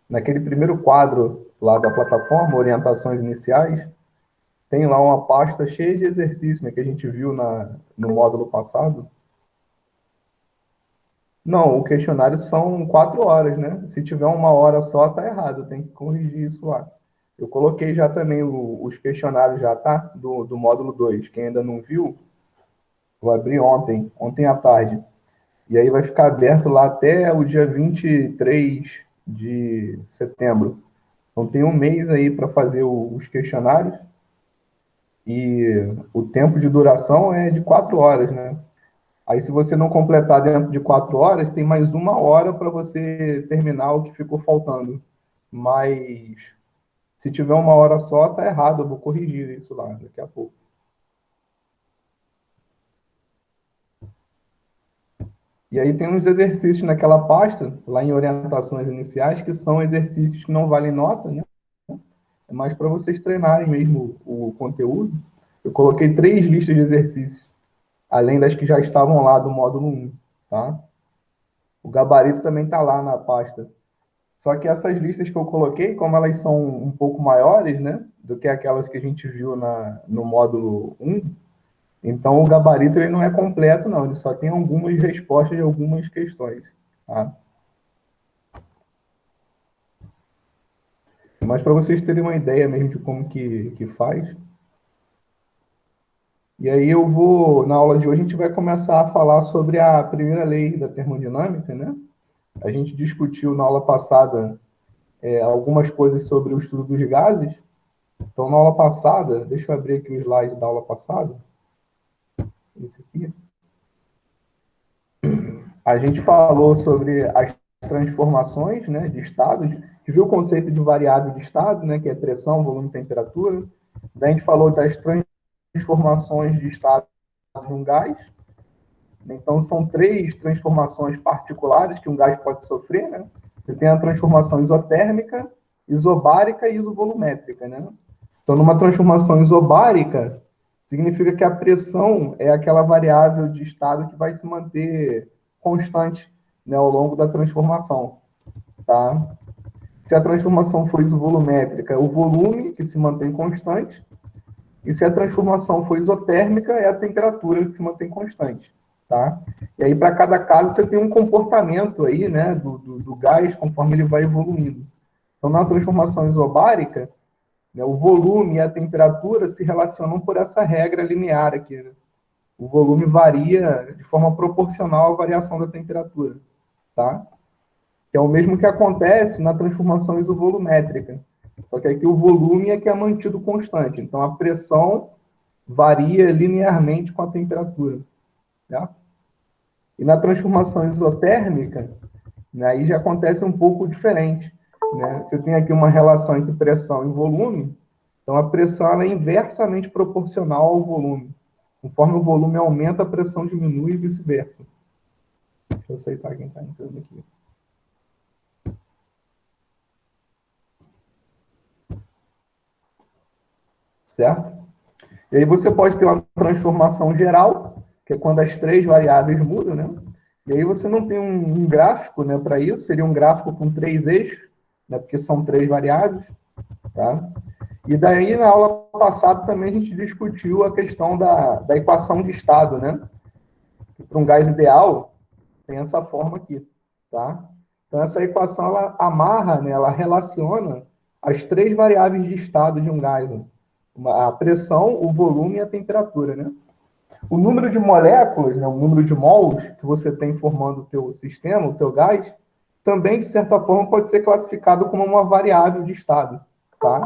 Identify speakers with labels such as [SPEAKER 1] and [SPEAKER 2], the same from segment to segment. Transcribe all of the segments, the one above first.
[SPEAKER 1] naquele primeiro quadro lá da plataforma, orientações iniciais, tem lá uma pasta cheia de exercícios, né, que a gente viu no módulo passado. Não, o questionário são 4 horas, né? Se tiver 1 hora só, tá errado, tem que corrigir isso lá. Eu coloquei já também os questionários já, tá? Do módulo 2. Quem ainda não viu, vou abrir ontem à tarde. E aí vai ficar aberto lá até o dia 23 de setembro. Então tem um mês aí para fazer os questionários e o tempo de duração é de 4 horas, né? Aí se você não completar dentro de 4 horas, tem mais 1 hora para você terminar o que ficou faltando. Mas se tiver 1 hora só, tá errado, eu vou corrigir isso lá daqui a pouco. E aí tem uns exercícios naquela pasta, lá em orientações iniciais, que são exercícios que não valem nota, né? É mais para vocês treinarem mesmo o conteúdo. Eu coloquei 3 listas de exercícios, além das que já estavam lá do módulo 1, tá? O gabarito também está lá na pasta. Só que essas listas que eu coloquei, como elas são um pouco maiores, né, do que aquelas que a gente viu no módulo 1, então o gabarito ele não é completo, não. Ele só tem algumas respostas de algumas questões, tá? Mas para vocês terem uma ideia mesmo de como que faz. E aí na aula de hoje, a gente vai começar a falar sobre a primeira lei da termodinâmica, né? A gente discutiu na aula passada algumas coisas sobre o estudo dos gases. Então, na aula passada, deixa eu abrir aqui o slide da aula passada. Esse aqui. A gente falou sobre as transformações, né, de estados, viu o conceito de variável de estado, né, que é pressão, volume e temperatura. Daí a gente falou das transformações de estado de um gás. Então, são 3 transformações particulares que um gás pode sofrer, né? Você tem a transformação isotérmica, isobárica e isovolumétrica, né? Então, numa transformação isobárica, significa que a pressão é aquela variável de estado que vai se manter constante, né, ao longo da transformação, tá? Se a transformação for isovolumétrica, é o volume que se mantém constante, e se a transformação for isotérmica, é a temperatura que se mantém constante, tá? E aí, para cada caso, você tem um comportamento aí, né, do gás conforme ele vai evoluindo. Então, na transformação isobárica, né, o volume e a temperatura se relacionam por essa regra linear aqui, né? O volume varia de forma proporcional à variação da temperatura, tá? Que é o mesmo que acontece na transformação isovolumétrica. Só que aqui o volume é que é mantido constante. Então, a pressão varia linearmente com a temperatura, tá? E na transformação isotérmica, né, aí já acontece um pouco diferente, né? Você tem aqui uma relação entre pressão e volume, então a pressão ela é inversamente proporcional ao volume. Conforme o volume aumenta, a pressão diminui e vice-versa. Deixa eu aceitar quem está entrando aqui. Certo? E aí você pode ter uma transformação geral, que é quando as 3 variáveis mudam, né? E aí você não tem um gráfico, né, para isso, seria um gráfico com 3 eixos, né, porque são 3 variáveis, tá? E daí, na aula passada, também a gente discutiu a questão da equação de estado, né? Para um gás ideal, tem essa forma aqui, tá? Então, essa equação, ela amarra, né, ela relaciona as 3 variáveis de estado de um gás, né? A pressão, o volume e a temperatura, né? O número de moléculas, né, o número de mols que você tem formando o teu sistema, o teu gás, também, de certa forma, pode ser classificado como uma variável de estado, tá?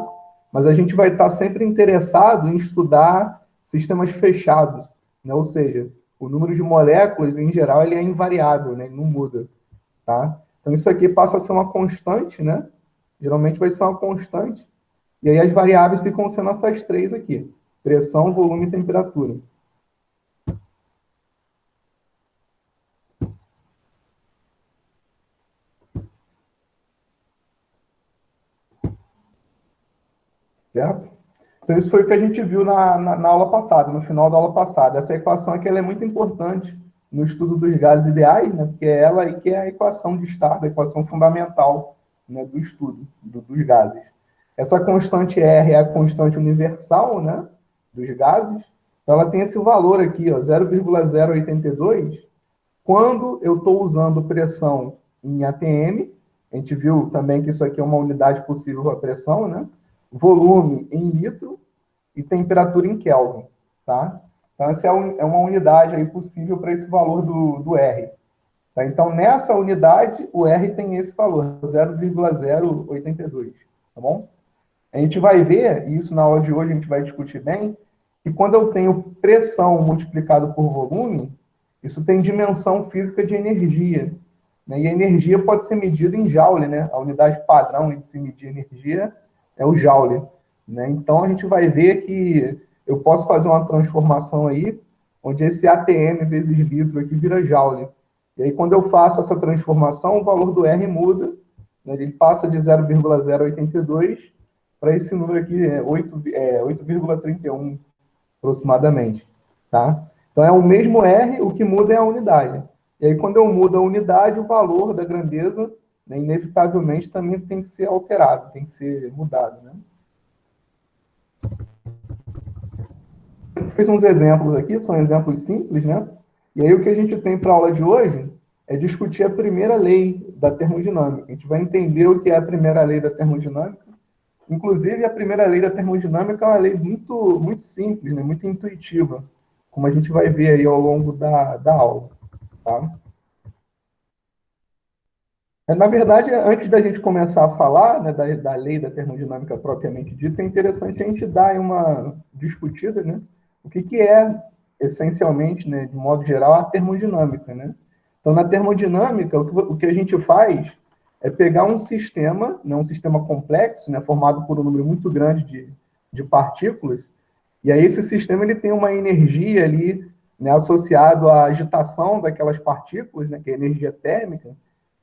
[SPEAKER 1] Mas a gente vai estar sempre interessado em estudar sistemas fechados, né? Ou seja, o número de moléculas, em geral, ele é invariável, né? Ele não muda, tá? Então, isso aqui passa a ser uma constante, né? Geralmente vai ser uma constante. E aí as variáveis ficam sendo essas 3 aqui: pressão, volume e temperatura. Certo? Então, isso foi o que a gente viu na aula passada, no final da aula passada. Essa equação aqui ela é muito importante, no estudo dos gases ideais, né, porque é ela aí que é a equação de estado, a equação fundamental, né, do estudo dos gases. Essa constante R é a constante universal, né, dos gases. Então, ela tem esse valor aqui, ó, 0,082, quando eu estou usando pressão em ATM. A gente viu também que isso aqui é uma unidade possível para pressão, né? Volume em litro e temperatura em Kelvin, tá? Então, essa é uma unidade aí possível para esse valor do R. Tá? Então, nessa unidade, o R tem esse valor, 0,082, tá bom? A gente vai ver, e isso na aula de hoje a gente vai discutir bem, que quando eu tenho pressão multiplicado por volume, isso tem dimensão física de energia, né? E a energia pode ser medida em joule, né? A unidade padrão de se medir energia é o joule, né? Então, a gente vai ver que eu posso fazer uma transformação aí, onde esse ATM vezes litro aqui vira joule. E aí, quando eu faço essa transformação, o valor do R muda, né? Ele passa de 0,082 para esse número aqui, 8,31 aproximadamente, tá? Então, é o mesmo R, o que muda é a unidade. E aí, quando eu mudo a unidade, o valor da grandeza, né, inevitavelmente, também tem que ser alterado, tem que ser mudado, né? Eu fiz uns exemplos aqui, são exemplos simples, né? E aí, o que a gente tem para a aula de hoje é discutir a primeira lei da termodinâmica. A gente vai entender o que é a primeira lei da termodinâmica. Inclusive, a primeira lei da termodinâmica é uma lei muito, muito simples, né? Muito intuitiva, como a gente vai ver aí ao longo da aula, tá? Na verdade, antes da gente começar a falar, né, da lei da termodinâmica propriamente dita, é interessante a gente dar uma discutida, né, o que é, essencialmente, né, de modo geral, a termodinâmica, né? Então, na termodinâmica, o que a gente faz é pegar um sistema, né, um sistema complexo, né, formado por um número muito grande de partículas, e aí esse sistema ele tem uma energia ali, né, associado à agitação daquelas partículas, né, que é a energia térmica.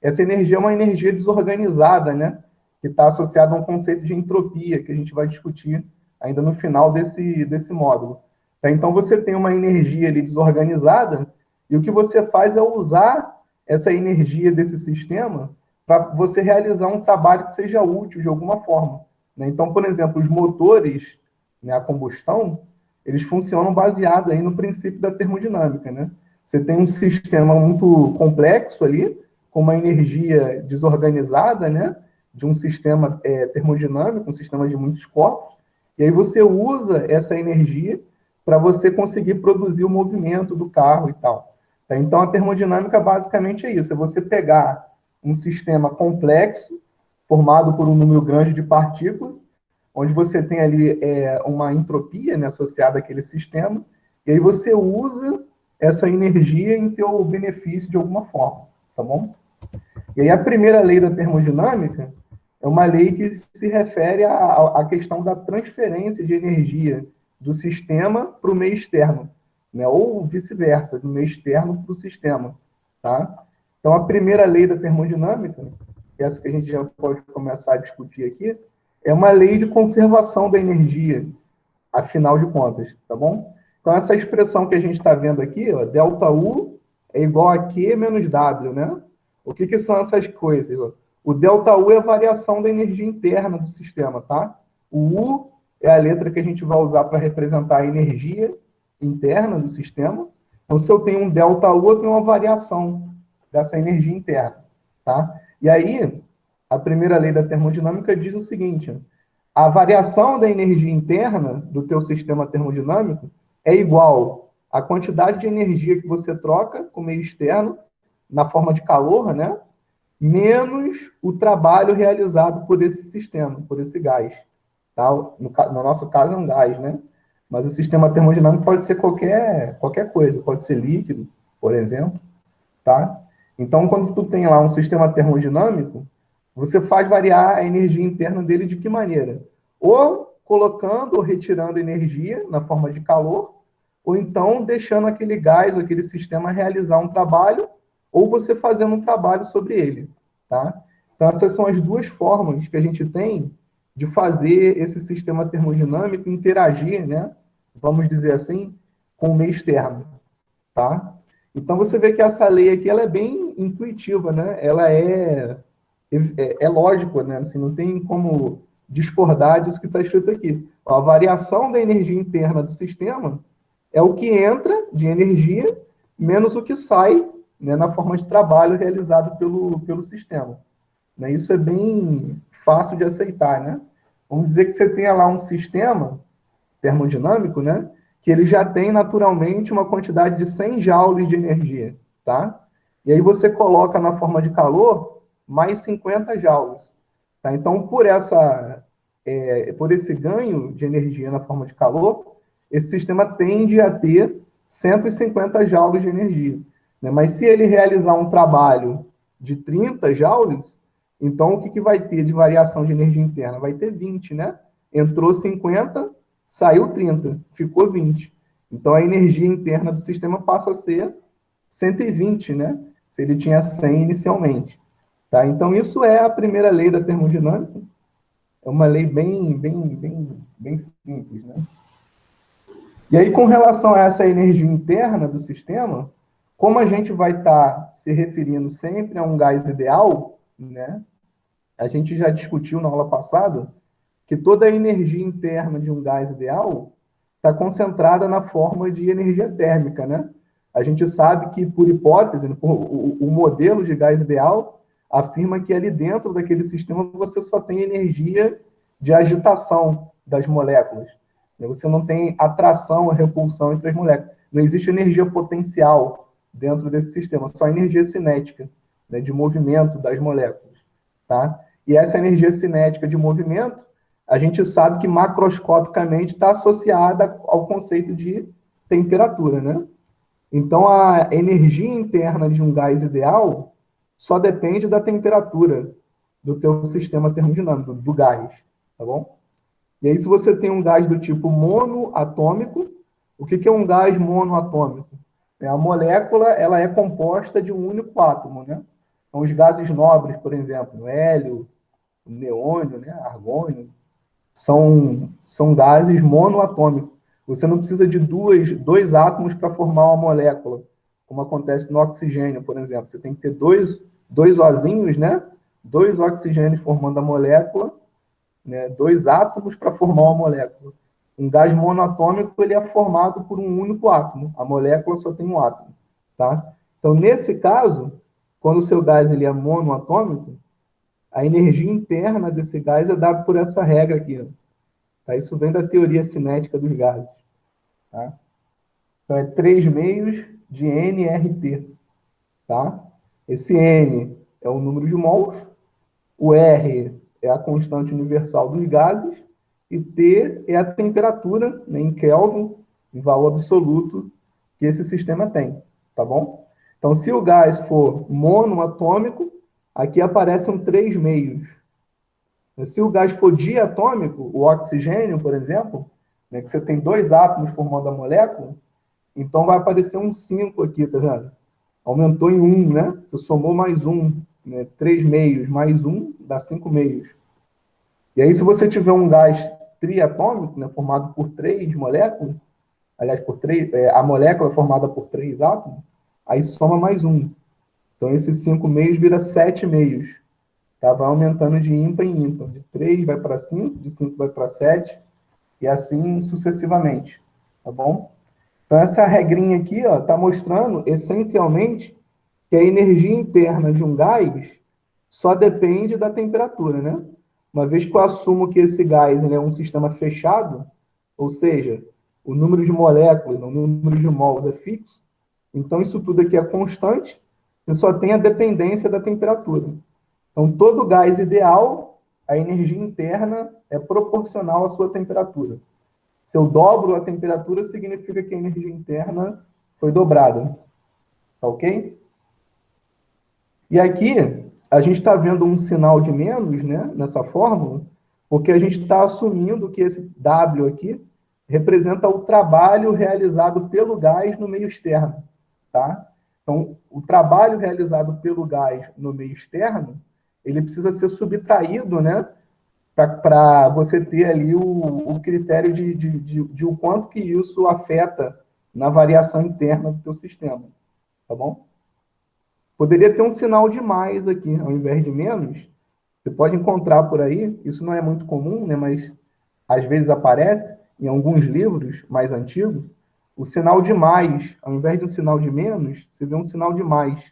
[SPEAKER 1] Essa energia é uma energia desorganizada, né? Que está associada a um conceito de entropia, que a gente vai discutir ainda no final desse módulo. Tá? Então, você tem uma energia ali desorganizada, e o que você faz é usar essa energia desse sistema para você realizar um trabalho que seja útil de alguma forma. Né? Então, por exemplo, os motores, né, a combustão, eles funcionam baseado aí no princípio da termodinâmica. Né? Você tem um sistema muito complexo ali, com uma energia desorganizada, né, de um sistema termodinâmico, um sistema de muitos corpos, e aí você usa essa energia para você conseguir produzir o movimento do carro e tal. Tá? Então, a termodinâmica basicamente é isso, é você pegar um sistema complexo, formado por um número grande de partículas, onde você tem ali uma entropia, né, associada àquele sistema, e aí você usa essa energia em teu benefício de alguma forma, tá bom? E aí a primeira lei da termodinâmica é uma lei que se refere à questão da transferência de energia do sistema para o meio externo, né? Ou vice-versa, do meio externo para o sistema, tá? Então, a primeira lei da termodinâmica, essa que a gente já pode começar a discutir aqui, é uma lei de conservação da energia, afinal de contas, tá bom? Então, essa expressão que a gente está vendo aqui, ó, ΔU é igual a Q menos W, né? O que são essas coisas? Ó? O ΔU é a variação da energia interna do sistema, tá? O U é a letra que a gente vai usar para representar a energia interna do sistema. Então, se eu tenho um ΔU, eu tenho uma variação dessa energia interna, tá? E aí, a primeira lei da termodinâmica diz o seguinte: a variação da energia interna do teu sistema termodinâmico é igual à quantidade de energia que você troca com o meio externo, na forma de calor, né? Menos o trabalho realizado por esse sistema, por esse gás. Tá? No nosso caso é um gás, né? Mas o sistema termodinâmico pode ser qualquer coisa, pode ser líquido, por exemplo, tá? Então, quando tu tem lá um sistema termodinâmico, você faz variar a energia interna dele de que maneira? Ou colocando ou retirando energia na forma de calor, ou então deixando aquele gás ou aquele sistema realizar um trabalho, ou você fazendo um trabalho sobre ele, tá? Então, essas são as duas formas que a gente tem de fazer esse sistema termodinâmico interagir, né? Vamos dizer assim, com o meio externo, tá? Então, você vê que essa lei aqui ela é bem intuitiva, né? Ela é lógico, né? Assim, não tem como discordar disso que está escrito aqui. Ó, a variação da energia interna do sistema é o que entra de energia menos o que sai, né, na forma de trabalho realizado pelo sistema. Né? Isso é bem fácil de aceitar, né? Vamos dizer que você tenha lá um sistema termodinâmico, né, que ele já tem naturalmente uma quantidade de 100 joules de energia, tá? E aí você coloca na forma de calor mais 50 joules, tá? Então, por esse ganho de energia na forma de calor, esse sistema tende a ter 150 joules de energia, né? Mas se ele realizar um trabalho de 30 joules, então o que vai ter de variação de energia interna? Vai ter 20, né? Entrou 50, saiu 30, ficou 20. Então, a energia interna do sistema passa a ser 120, né? Se ele tinha 100 inicialmente. Tá? Então, isso é a primeira lei da termodinâmica. É uma lei bem simples, né? E aí, com relação a essa energia interna do sistema, como a gente vai estar se referindo sempre a um gás ideal, né? A gente já discutiu na aula passada que toda a energia interna de um gás ideal está concentrada na forma de energia térmica, né? A gente sabe que, por hipótese, o modelo de gás ideal afirma que ali dentro daquele sistema você só tem energia de agitação das moléculas. Você não tem atração ou repulsão entre as moléculas. Não existe energia potencial dentro desse sistema, só energia cinética, né, de movimento das moléculas. Tá? E essa energia cinética de movimento, a gente sabe que macroscopicamente está associada ao conceito de temperatura, né? Então, a energia interna de um gás ideal só depende da temperatura do teu sistema termodinâmico, do gás, tá bom? E aí, se você tem um gás do tipo monoatômico, o que é um gás monoatômico? A molécula ela é composta de um único átomo, né? Então, os gases nobres, por exemplo, o hélio, o neônio, né, argônio, são gases monoatômicos. Você não precisa de dois átomos para formar uma molécula, como acontece no oxigênio, por exemplo. Você tem que ter dois ozinhos, né? Dois oxigênios formando a molécula, né? Dois átomos para formar uma molécula. Um gás monoatômico ele é formado por um único átomo. A molécula só tem um átomo, tá? Então, nesse caso, quando o seu gás ele é monoatômico, a energia interna desse gás é dada por essa regra aqui. Tá? Isso vem da teoria cinética dos gases. Tá? Então, é 3 meios de nRT. Tá? Esse N é o número de mols, o R é a constante universal dos gases, e T é a temperatura, né, em Kelvin, em valor absoluto, que esse sistema tem. Tá bom? Então, se o gás for monoatômico, aqui aparecem 3 meios. Se o gás for diatômico, o oxigênio, por exemplo, né, que você tem dois átomos formando a molécula, então vai aparecer um 5 aqui, tá vendo? Aumentou em 1, né? Você somou mais 1, né? 3 meios mais 1 dá 5 meios. E aí, se você tiver um gás triatômico, né, formado por 3 moléculas, aliás, a molécula é formada por 3 átomos, aí soma mais 1. Então, esses 5 meios vira 7 meios. Tá? Vai aumentando de ímpar em ímpar. De 3 vai para 5, de 5 vai para 7, e assim sucessivamente. Tá bom? Então, essa regrinha aqui está mostrando, essencialmente, que a energia interna de um gás só depende da temperatura, né? Uma vez que eu assumo que esse gás ele é um sistema fechado, ou seja, o número de moléculas, o número de mols é fixo, então isso tudo aqui é constante, e só tem a dependência da temperatura. Então, todo gás ideal, a energia interna é proporcional à sua temperatura. Se eu dobro a temperatura, significa que a energia interna foi dobrada. Tá ok? E aqui, a gente está vendo um sinal de menos, né, nessa fórmula, porque a gente está assumindo que esse W aqui representa o trabalho realizado pelo gás no meio externo. Tá? Então, o trabalho realizado pelo gás no meio externo, ele precisa ser subtraído, né, para você ter ali o critério de o quanto que isso afeta na variação interna do teu sistema. tá bom? Poderia ter um sinal de mais aqui, ao invés de menos. Você pode encontrar por aí, isso não é muito comum, né, mas às vezes aparece em alguns livros mais antigos, o sinal de mais, ao invés de um sinal de menos, você vê um sinal de mais,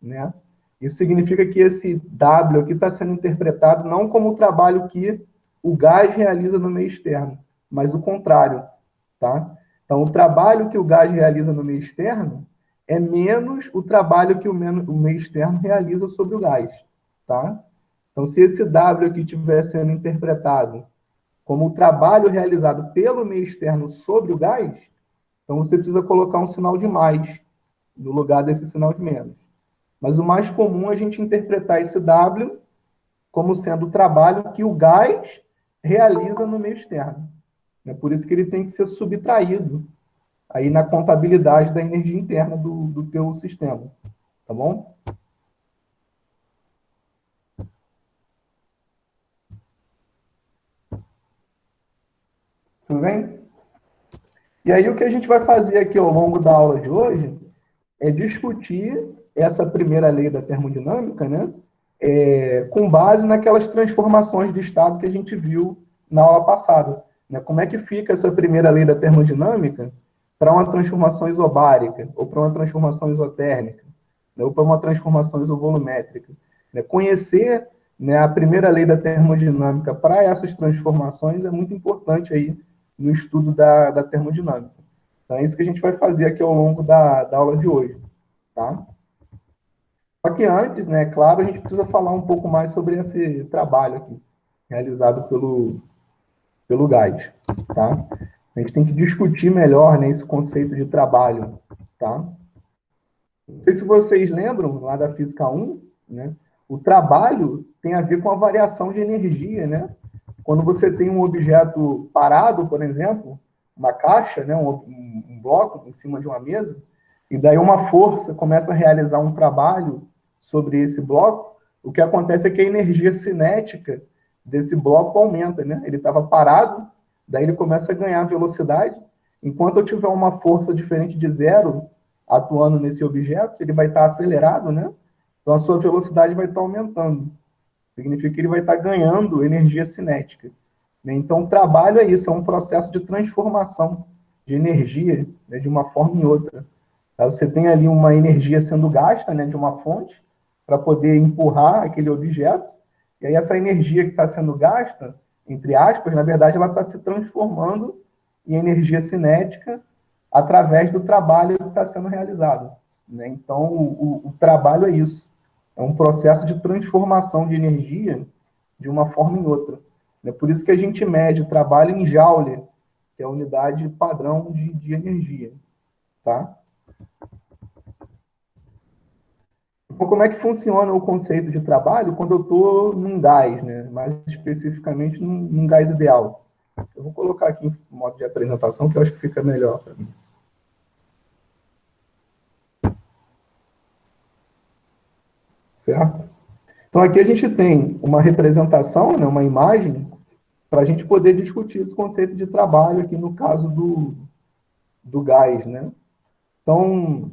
[SPEAKER 1] né? Isso significa que esse W aqui está sendo interpretado não como o trabalho que o gás realiza no meio externo, mas o contrário, tá? Então, o trabalho que o gás realiza no meio externo é menos o trabalho que o meio externo realiza sobre o gás, tá? Então, se esse W aqui estiver sendo interpretado como o trabalho realizado pelo meio externo sobre o gás, então você precisa colocar um sinal de mais no lugar desse sinal de menos. Mas o mais comum é a gente interpretar esse W como sendo o trabalho que o gás realiza no meio externo. É por isso que ele tem que ser subtraído aí na contabilidade da energia interna do teu sistema. Tá bom? Tudo bem? E aí o que a gente vai fazer aqui ao longo da aula de hoje é discutir essa primeira lei da termodinâmica, né? Com base naquelas transformações de estado que a gente viu na aula passada. Né? Como é que fica essa primeira lei da termodinâmica para uma transformação isobárica, ou para uma transformação isotérmica, né? Ou para uma transformação isovolumétrica. Né? Conhecer, né, a primeira lei da termodinâmica para essas transformações é muito importante aí no estudo da termodinâmica. Então é isso que a gente vai fazer aqui ao longo da aula de hoje. Tá? Só que antes, né, claro, a gente precisa falar um pouco mais sobre esse trabalho aqui, realizado pelo gás, tá? A gente tem que discutir melhor, né, esse conceito de trabalho, tá? Não sei se vocês lembram, lá da Física 1, né, o trabalho tem a ver com a variação de energia, né? Quando você tem um objeto parado, por exemplo, uma caixa, né, um bloco em cima de uma mesa, e daí uma força começa a realizar um trabalho sobre esse bloco, o que acontece é que a energia cinética desse bloco aumenta, né? Ele estava parado, daí ele começa a ganhar velocidade. Enquanto eu tiver uma força diferente de zero atuando nesse objeto, ele vai estar acelerado, né? Então a sua velocidade vai estar aumentando. Significa que ele vai estar ganhando energia cinética. Né? Então o trabalho é isso, é um processo de transformação de energia, né, de uma forma em outra. Você tem ali uma energia sendo gasta, né, de uma fonte para poder empurrar aquele objeto, e aí essa energia que está sendo gasta, entre aspas, na verdade, ela está se transformando em energia cinética através do trabalho que está sendo realizado. Né? Então, o trabalho é isso. É um processo de transformação de energia de uma forma em outra. É por isso que a gente mede o trabalho em Joule, que é a unidade padrão de energia. Tá? Então, como é que funciona o conceito de trabalho quando eu estou num gás, né? Mais especificamente num gás ideal? Eu vou colocar aqui em modo de apresentação, que eu acho que fica melhor para mim. Certo? Então, aqui a gente tem uma representação, né, uma imagem, para a gente poder discutir esse conceito de trabalho aqui no caso do gás, né? Então,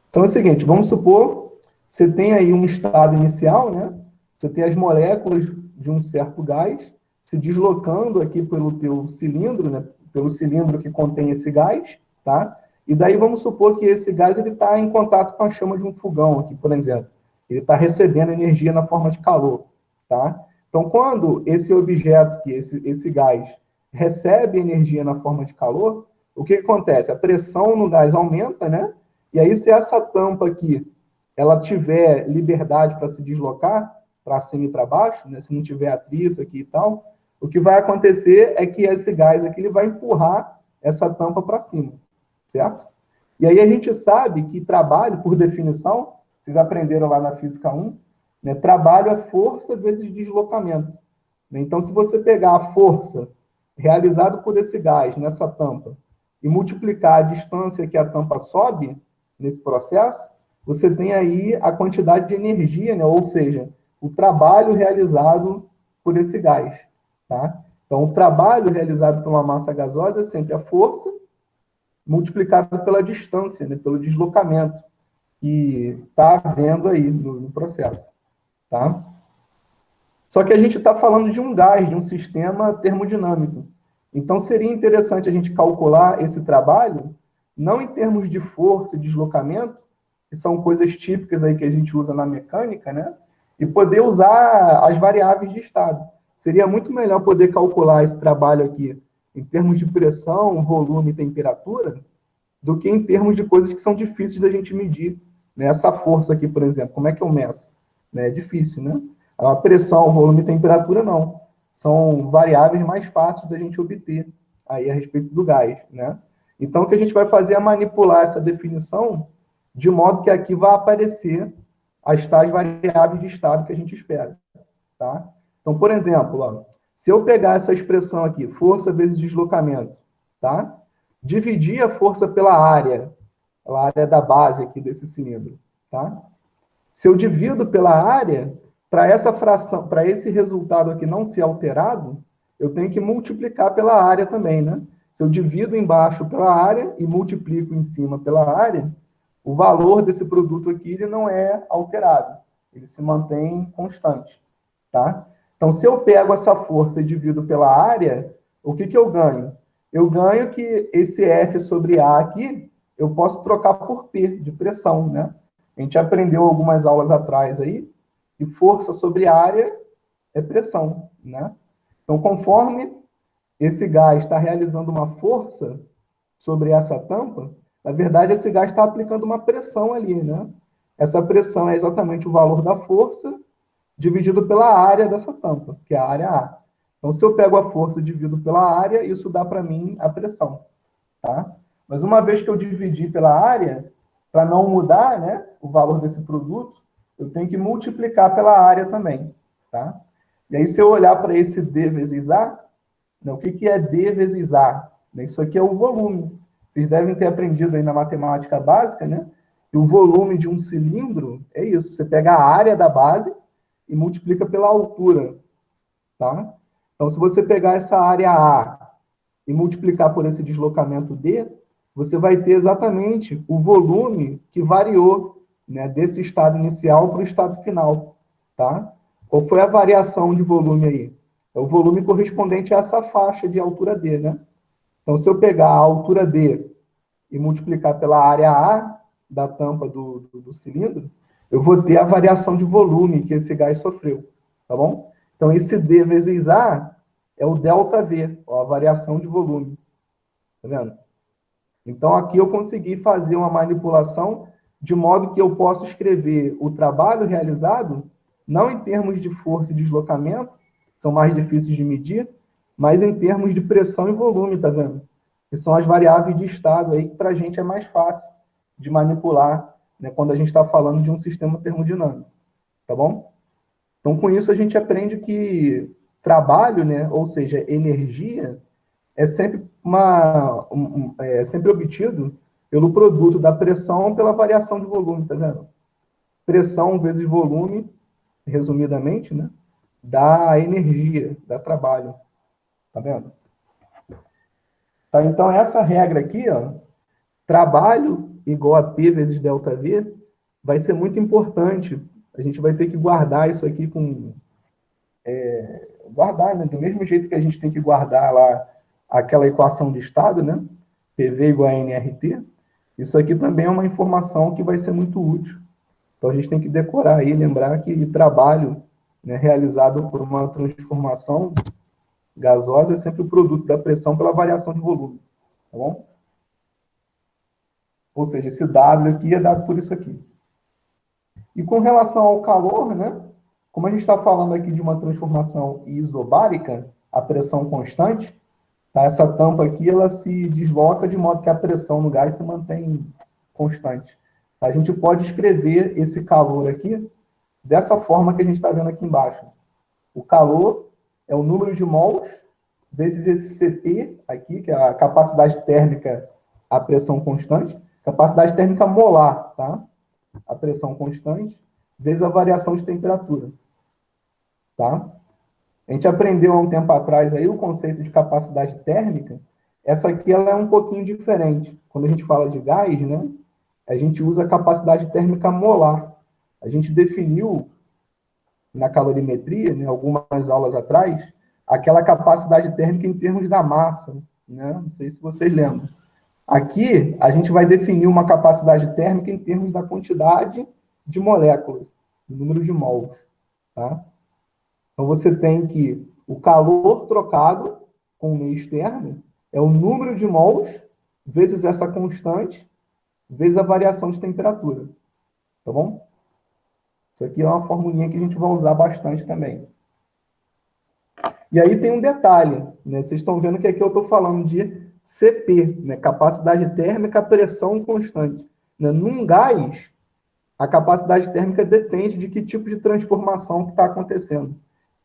[SPEAKER 1] então é o seguinte, vamos supor, você tem aí um estado inicial, né? Você tem as moléculas de um certo gás se deslocando aqui pelo teu cilindro, né? Pelo cilindro que contém esse gás, tá? E daí vamos supor que esse gás ele está em contato com a chama de um fogão aqui, por exemplo. Ele está recebendo energia na forma de calor, tá? Então, quando esse objeto, que esse gás, recebe energia na forma de calor, o que acontece? A pressão no gás aumenta, né? E aí, se essa tampa aqui ela tiver liberdade para se deslocar para cima e para baixo, né? Se não tiver atrito aqui e tal, o que vai acontecer é que esse gás aqui ele vai empurrar essa tampa para cima, certo? E aí a gente sabe que trabalho, por definição, vocês aprenderam lá na Física 1, né? Trabalho é força vezes deslocamento. Então, se você pegar a força realizada por esse gás nessa tampa e multiplicar a distância que a tampa sobe nesse processo, você tem aí a quantidade de energia, né? Ou seja, o trabalho realizado por esse gás. Tá? Então, o trabalho realizado por uma massa gasosa é sempre a força multiplicado pela distância, né, pelo deslocamento que está havendo aí no processo. Tá? Só que a gente está falando de um gás, de um sistema termodinâmico. Então, seria interessante a gente calcular esse trabalho, não em termos de força e deslocamento, que são coisas típicas aí que a gente usa na mecânica, né? E poder usar as variáveis de estado. Seria muito melhor poder calcular esse trabalho aqui em termos de pressão, volume e temperatura, do que em termos de coisas que são difíceis da gente medir. Né? Essa força aqui, por exemplo, como é que eu meço? É difícil, né? A pressão, volume e temperatura, não. São variáveis mais fáceis da gente obter aí a respeito do gás, né? Então, o que a gente vai fazer é manipular essa definição de modo que aqui vai aparecer as tais variáveis de estado que a gente espera, tá? Então, por exemplo, ó, se eu pegar essa expressão aqui, força vezes deslocamento, tá? Dividir a força pela área da base aqui desse cilindro, tá? Se eu divido pela área, para essa fração, para esse resultado aqui não ser alterado, eu tenho que multiplicar pela área também, né? Se eu divido embaixo pela área e multiplico em cima pela área, o valor desse produto aqui ele não é alterado, ele se mantém constante, tá? Então, se eu pego essa força e divido pela área, o que eu ganho? Eu ganho que esse F sobre A aqui, eu posso trocar por P, de pressão, né? A gente aprendeu algumas aulas atrás aí, que força sobre área é pressão, né? Então, conforme esse gás está realizando uma força sobre essa tampa, na verdade, esse gás está aplicando uma pressão ali, né? Essa pressão é exatamente o valor da força dividido pela área dessa tampa, que é a área A. Então, se eu pego a força e divido pela área, isso dá para mim a pressão, tá? Mas uma vez que eu dividi pela área, para não mudar, né, o valor desse produto, eu tenho que multiplicar pela área também, tá? E aí, se eu olhar para esse D vezes A, né, o que é D vezes A? Isso aqui é o volume. Vocês devem ter aprendido aí na matemática básica, né? Que o volume de um cilindro é isso. Você pega a área da base e multiplica pela altura, tá? Então, se você pegar essa área A e multiplicar por esse deslocamento D, você vai ter exatamente o volume que variou, né, desse estado inicial para o estado final, tá? Qual foi a variação de volume aí? É o volume correspondente a essa faixa de altura D, né? Então, se eu pegar a altura D e multiplicar pela área A da tampa do cilindro, eu vou ter a variação de volume que esse gás sofreu, tá bom? Então, esse D vezes A é o ΔV, ó, a variação de volume, tá vendo? Então, aqui eu consegui fazer uma manipulação de modo que eu possa escrever o trabalho realizado, não em termos de força e deslocamento, que são mais difíceis de medir, mas em termos de pressão e volume, tá vendo? Que são as variáveis de estado aí que para a gente é mais fácil de manipular, né, quando a gente está falando de um sistema termodinâmico, tá bom? Então, com isso, a gente aprende que trabalho, né, ou seja, energia, é sempre, é sempre obtido pelo produto da pressão pela variação de volume, tá vendo? Pressão vezes volume, resumidamente, né, dá energia, dá trabalho, tá vendo? Tá, então, essa regra aqui, ó, trabalho igual a P vezes ΔV, vai ser muito importante. A gente vai ter que guardar isso aqui com... guardar, né? Do mesmo jeito que a gente tem que guardar lá aquela equação de estado, né? PV igual a nRT. Isso aqui também é uma informação que vai ser muito útil. Então, a gente tem que decorar aí, lembrar que trabalho, né, realizado por uma transformação gasosa é sempre o produto da pressão pela variação de volume, tá bom? Ou seja, esse W aqui é dado por isso aqui. E com relação ao calor, né? Como a gente está falando aqui de uma transformação isobárica, a pressão constante, tá? Essa tampa aqui ela se desloca de modo que a pressão no gás se mantém constante. A gente pode escrever esse calor aqui dessa forma que a gente está vendo aqui embaixo. O calor é o número de mols vezes esse Cp aqui, que é a capacidade térmica, a pressão constante, capacidade térmica molar, tá? A pressão constante, vezes a variação de temperatura, tá? A gente aprendeu há um tempo atrás aí o conceito de capacidade térmica, Essa aqui ela é um pouquinho diferente. Quando a gente fala de gás, né, a gente usa a capacidade térmica molar. A gente definiu na calorimetria, né, algumas aulas atrás, aquela capacidade térmica em termos da massa, né? Não sei se vocês lembram. Aqui, a gente vai definir uma capacidade térmica em termos da quantidade de moléculas, do número de mols, tá? Então, você tem que o calor trocado com o meio externo é o número de mols vezes essa constante, vezes a variação de temperatura, tá bom? Isso aqui é uma formulinha que a gente vai usar bastante também. E aí tem um detalhe, né? Vocês estão vendo que aqui eu estou falando de CP, né? Capacidade térmica, pressão constante. Né? Num gás, a capacidade térmica depende de que tipo de transformação que está acontecendo.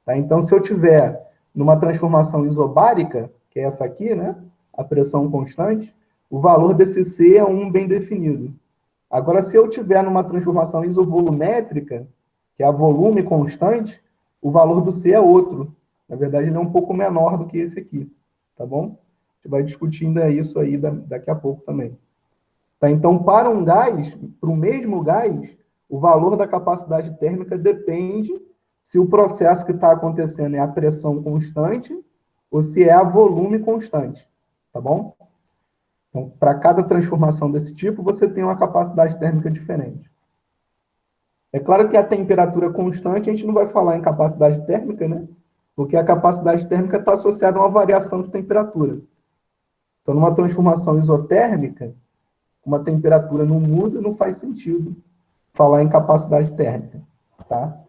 [SPEAKER 1] Tá? Então, se eu tiver numa transformação isobárica, que é essa aqui, né? A pressão constante, o valor desse C é um bem definido. Agora, se eu tiver numa transformação isovolumétrica, que é a volume constante, o valor do C é outro. Na verdade, ele é um pouco menor do que esse aqui, tá bom? A gente vai discutindo isso aí daqui a pouco também. Tá? Então, para um gás, para o mesmo gás, o valor da capacidade térmica depende se o processo que está acontecendo é a pressão constante ou se é a volume constante, tá bom? Então, para cada transformação desse tipo, você tem uma capacidade térmica diferente. É claro que a temperatura constante, a gente não vai falar em capacidade térmica, né? Porque a capacidade térmica está associada a uma variação de temperatura. Então, numa transformação isotérmica, uma temperatura não muda, não faz sentido falar em capacidade térmica, tá?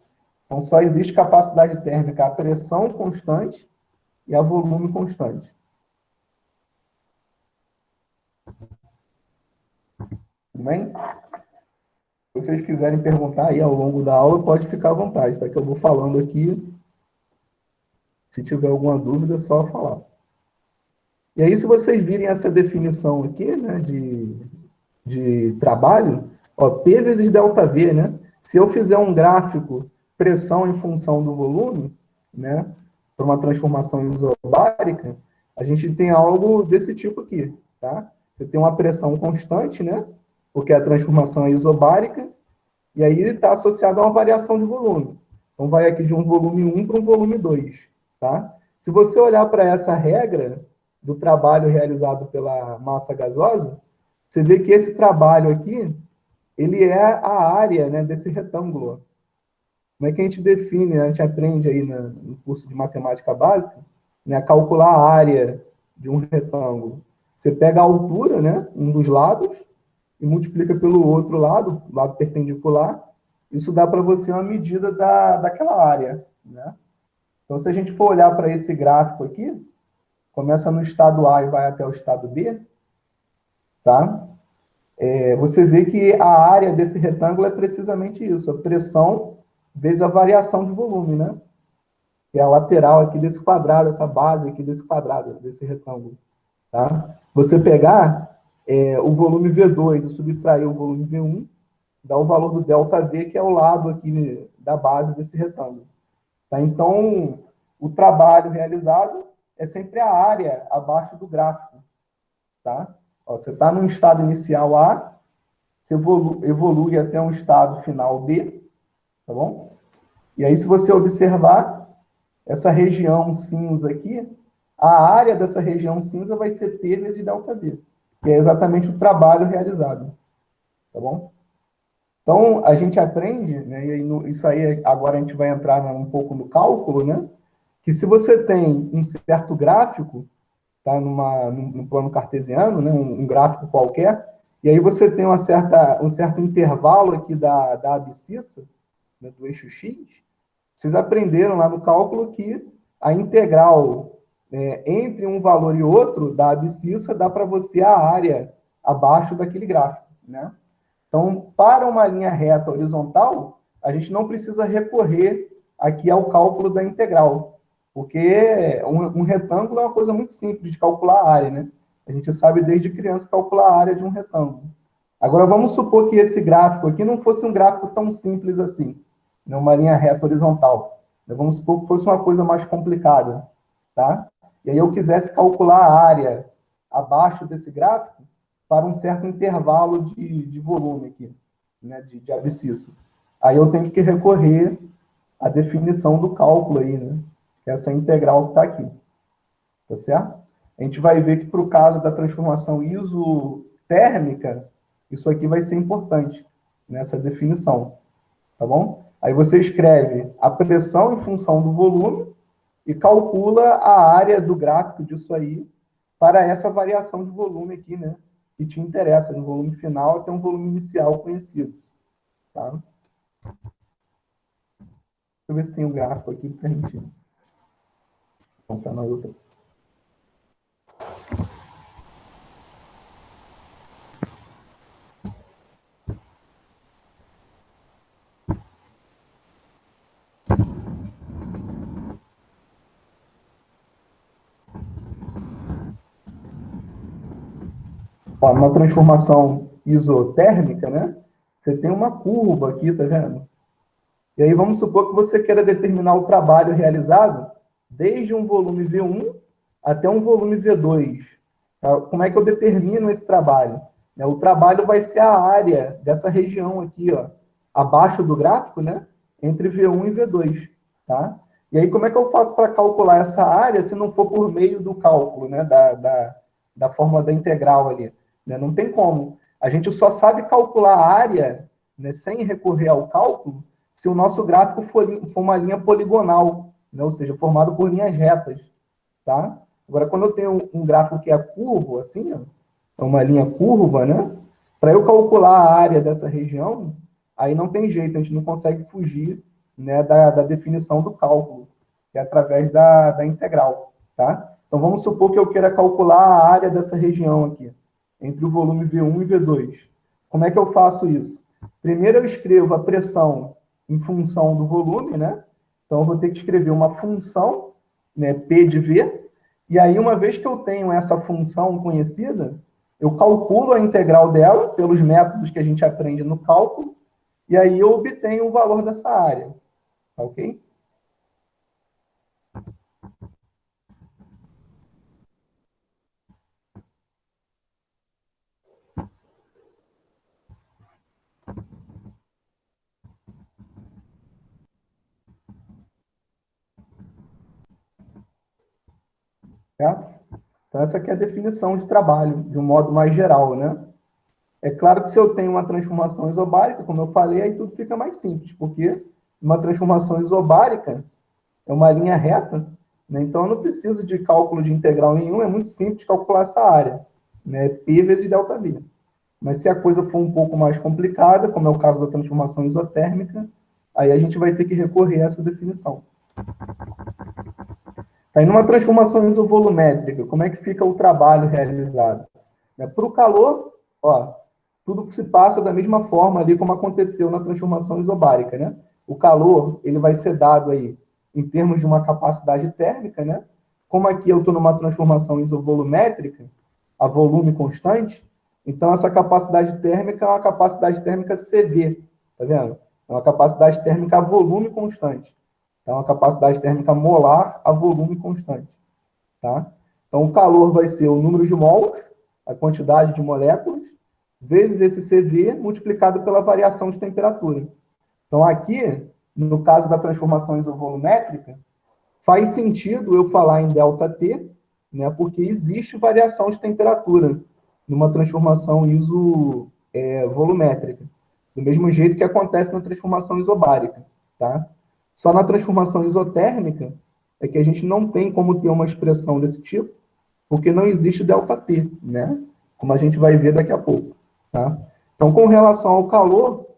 [SPEAKER 1] Então, só existe capacidade térmica a pressão constante e a volume constante. Tudo bem? Se vocês quiserem perguntar aí ao longo da aula, pode ficar à vontade, tá? Que eu vou falando aqui. Se tiver alguma dúvida, é só falar. E aí, se vocês virem essa definição aqui, né, de trabalho, ó, P vezes ΔV, né? Se eu fizer um gráfico pressão em função do volume, né, para uma transformação isobárica, a gente tem algo desse tipo aqui, tá? Você tem uma pressão constante, né? Porque a transformação é isobárica, e aí está associado a uma variação de volume. Então, vai aqui de um volume 1 para um volume 2, tá? Se você olhar para essa regra do trabalho realizado pela massa gasosa, você vê que esse trabalho aqui, ele é a área, né, desse retângulo. Como é que a gente define, né? A gente aprende aí no curso de matemática básica, né, a calcular a área de um retângulo. Você pega a altura, né, um dos lados, e multiplica pelo outro lado, lado perpendicular, isso dá para você uma medida daquela área, né? Então, se a gente for olhar para esse gráfico aqui, começa no estado A e vai até o estado B, tá? Você vê que a área desse retângulo é precisamente isso, a pressão vezes a variação de volume, né? Que é a lateral aqui desse quadrado, essa base aqui desse quadrado, desse retângulo, tá? Você pegar o volume V2 e subtrair o volume V1, dá o valor do ΔV, que é o lado aqui da base desse retângulo. Tá? Então, o trabalho realizado é sempre a área abaixo do gráfico. Tá? Ó, você está no estado inicial A, você evolui até um estado final B, tá bom? E aí, se você observar, essa região cinza aqui, a área dessa região cinza vai ser P vezes ΔV, que é exatamente o trabalho realizado. Tá bom? Então, a gente aprende, né, e isso aí agora a gente vai entrar um pouco no cálculo, né, que se você tem um certo gráfico, tá, num plano cartesiano, né, um gráfico qualquer, e aí você tem um certo intervalo aqui da abscissa, né, do eixo X, vocês aprenderam lá no cálculo que a integral entre um valor e outro da abscissa dá para você a área abaixo daquele gráfico, né? Então, para uma linha reta horizontal, a gente não precisa recorrer aqui ao cálculo da integral, porque um retângulo é uma coisa muito simples de calcular a área, né? A gente sabe desde criança calcular a área de um retângulo. Agora, vamos supor que esse gráfico aqui não fosse um gráfico tão simples assim, né? Uma linha reta horizontal. Vamos supor que fosse uma coisa mais complicada, tá? E aí eu quisesse calcular a área abaixo desse gráfico para um certo intervalo de volume aqui, né, de abscissa. Aí eu tenho que recorrer à definição do cálculo aí, né, que é essa integral que está aqui, tá certo? A gente vai ver que para o caso da transformação isotérmica, isso aqui vai ser importante nessa definição, tá bom? Aí você escreve a pressão em função do volume e calcula a área do gráfico disso aí para essa variação de volume aqui, né? Que te interessa, no volume final até um volume inicial conhecido, tá? Deixa eu ver se tem um gráfico aqui para a gente montar na outra. Ó, uma transformação isotérmica, né? Você tem uma curva aqui, tá vendo? E aí vamos supor que você queira determinar o trabalho realizado desde um volume V1 até um volume V2. Tá? Como é que eu determino esse trabalho? O trabalho vai ser a área dessa região aqui, ó, abaixo do gráfico, né? Entre V1 e V2, tá? E aí como é que eu faço para calcular essa área se não for por meio do cálculo, né? Da fórmula da integral ali, né? Não tem como. A gente só sabe calcular a área, né, sem recorrer ao cálculo se o nosso gráfico for uma linha poligonal, né? Ou seja, formado por linhas retas, tá? Agora, quando eu tenho um gráfico que é curvo, assim, ó, é uma linha curva, né? Para eu calcular a área dessa região, aí não tem jeito, a gente não consegue fugir, né, da definição do cálculo, que é através da integral, tá? Então, vamos supor que eu queira calcular a área dessa região aqui, entre o volume V1 e V2. Como é que eu faço isso? Primeiro eu escrevo a pressão em função do volume, né? Então, eu vou ter que escrever uma função, né, P de V, e aí, uma vez que eu tenho essa função conhecida, eu calculo a integral dela pelos métodos que a gente aprende no cálculo, e aí eu obtenho o valor dessa área, tá ok? Certo? Então, essa aqui é a definição de trabalho, de um modo mais geral, né? É claro que se eu tenho uma transformação isobárica, como eu falei, aí tudo fica mais simples, porque uma transformação isobárica é uma linha reta, né? Então eu não preciso de cálculo de integral nenhum, é muito simples calcular essa área, né? P vezes ΔV. Mas se a coisa for um pouco mais complicada, como é o caso da transformação isotérmica, aí a gente vai ter que recorrer a essa definição. Aí, numa transformação isovolumétrica, como é que fica o trabalho realizado? Para o calor, ó, tudo se passa da mesma forma ali como aconteceu na transformação isobárica, né? O calor, ele vai ser dado aí em termos de uma capacidade térmica, né? Como aqui eu estou numa transformação isovolumétrica, a volume constante, então essa capacidade térmica é uma capacidade térmica CV, tá vendo? É uma capacidade térmica a volume constante. Então, a capacidade térmica molar a volume constante, tá? Então, o calor vai ser o número de mols, a quantidade de moléculas, vezes esse CV multiplicado pela variação de temperatura. Então, aqui, no caso da transformação isovolumétrica, faz sentido eu falar em ΔT, né, porque existe variação de temperatura numa transformação isovolumétrica, do mesmo jeito que acontece na transformação isobárica, tá? Só na transformação isotérmica é que a gente não tem como ter uma expressão desse tipo, porque não existe ΔT, né? Como a gente vai ver daqui a pouco, tá? Então, com relação ao calor,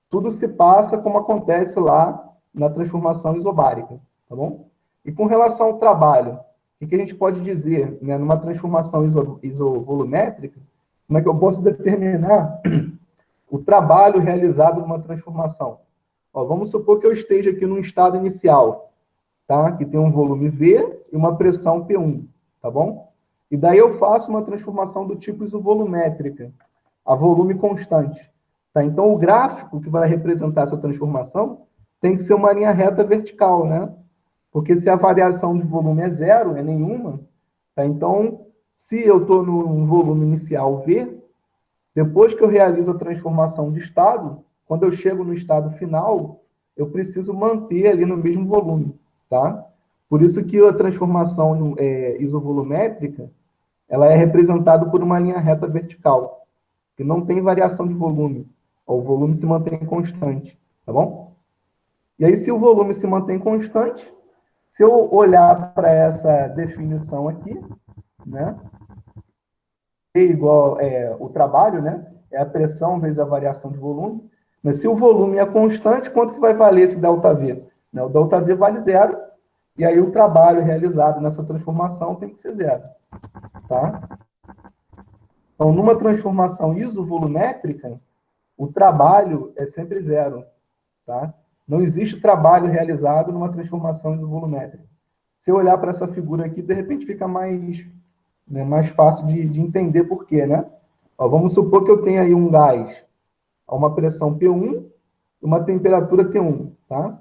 [SPEAKER 1] tudo se passa como acontece lá na transformação isobárica, tá bom? E com relação ao trabalho, o que a gente pode dizer, né, numa transformação isovolumétrica, como é que eu posso determinar o trabalho realizado numa transformação? Ó, vamos supor que eu esteja aqui num estado inicial, tá? Que tem um volume V e uma pressão P1, tá bom? E daí eu faço uma transformação do tipo isovolumétrica, a volume constante. Tá? Então, o gráfico que vai representar essa transformação tem que ser uma linha reta vertical, né? Porque se a variação de volume é zero, é nenhuma, tá? Então, Se eu estou num volume inicial V, depois que eu realizo a transformação de estado, quando eu chego no estado final, eu preciso manter ali no mesmo volume, tá? Por isso que a transformação isovolumétrica, ela é representada por uma linha reta vertical, que não tem variação de volume. O volume se mantém constante, tá bom? E aí, se o volume se mantém constante, se eu olhar para essa definição aqui, né? E igual o trabalho, né? É a pressão vezes a variação de volume. Mas se o volume é constante, quanto que vai valer esse ΔV? Né? O ΔV vale zero, e aí o trabalho realizado nessa transformação tem que ser zero. Tá? Então, numa transformação isovolumétrica, o trabalho é sempre zero. Tá? Não existe trabalho realizado numa transformação isovolumétrica. Se eu olhar para essa figura aqui, de repente fica mais fácil de entender por quê, né? Ó, vamos supor que eu tenha aí um gás a uma pressão P1 e uma temperatura T1, tá?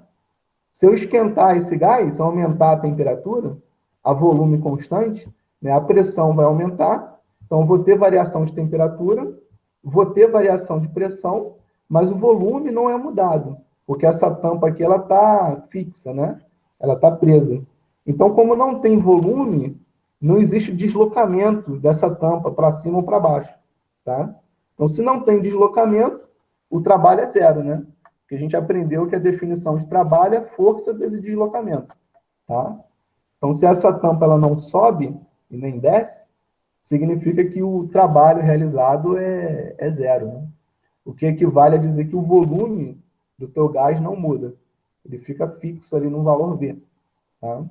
[SPEAKER 1] Se eu esquentar esse gás, se eu aumentar a temperatura, a volume constante, né, a pressão vai aumentar, então eu vou ter variação de temperatura, vou ter variação de pressão, mas o volume não é mudado, porque essa tampa aqui ela está fixa, né? Ela está presa. Então, como não tem volume, não existe deslocamento dessa tampa para cima ou para baixo, tá? Então, se não tem deslocamento, o trabalho é zero, né? Porque a gente aprendeu que a definição de trabalho é força vezes deslocamento, tá? Então, se essa tampa ela não sobe e nem desce, significa que o trabalho realizado é zero, né? O que equivale a dizer que o volume do teu gás não muda. Ele fica fixo ali no valor V, tá?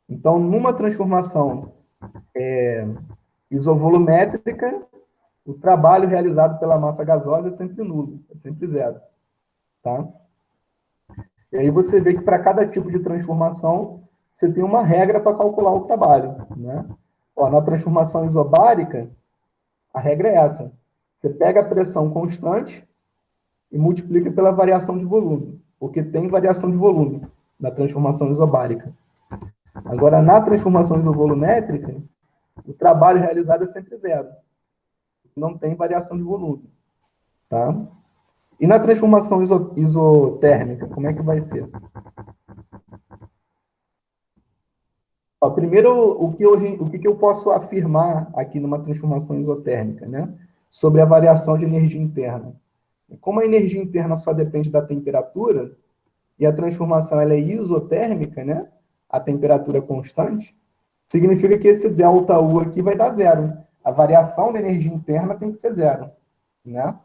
[SPEAKER 1] Então, numa transformação isovolumétrica, o trabalho realizado pela massa gasosa é sempre nulo, é sempre zero, tá? E aí você vê que para cada tipo de transformação, você tem uma regra para calcular o trabalho, né? Ó, na transformação isobárica, a regra é essa. Você pega a pressão constante e multiplica pela variação de volume, porque tem variação de volume na transformação isobárica. Agora, na transformação isovolumétrica, o trabalho realizado é sempre zero. Não tem variação de volume, tá? E na transformação isotérmica, como é que vai ser? Ó, primeiro, o que eu posso afirmar aqui numa transformação isotérmica, né? Sobre a variação de energia interna. Como a energia interna só depende da temperatura, e a transformação ela é isotérmica, né? A temperatura é constante, significa que esse ΔU aqui vai dar zero. A variação da energia interna tem que ser zero, né?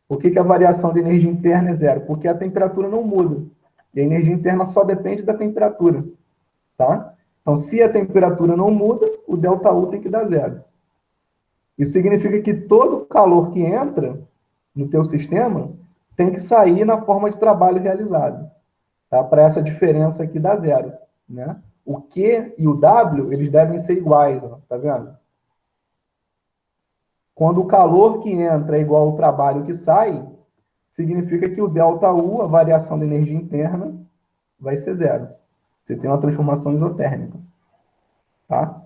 [SPEAKER 1] Por que a variação de energia interna é zero? Porque a temperatura não muda. E a energia interna só depende da temperatura, tá? Então, se a temperatura não muda, o ΔU tem que dar zero. Isso significa que todo o calor que entra no teu sistema tem que sair na forma de trabalho realizado, tá? Para essa diferença aqui dar zero, né? O Q e o W, eles devem ser iguais, ó, tá vendo? Quando o calor que entra é igual ao trabalho que sai, significa que o ΔU, a variação da energia interna, vai ser zero. Você tem uma transformação isotérmica, tá?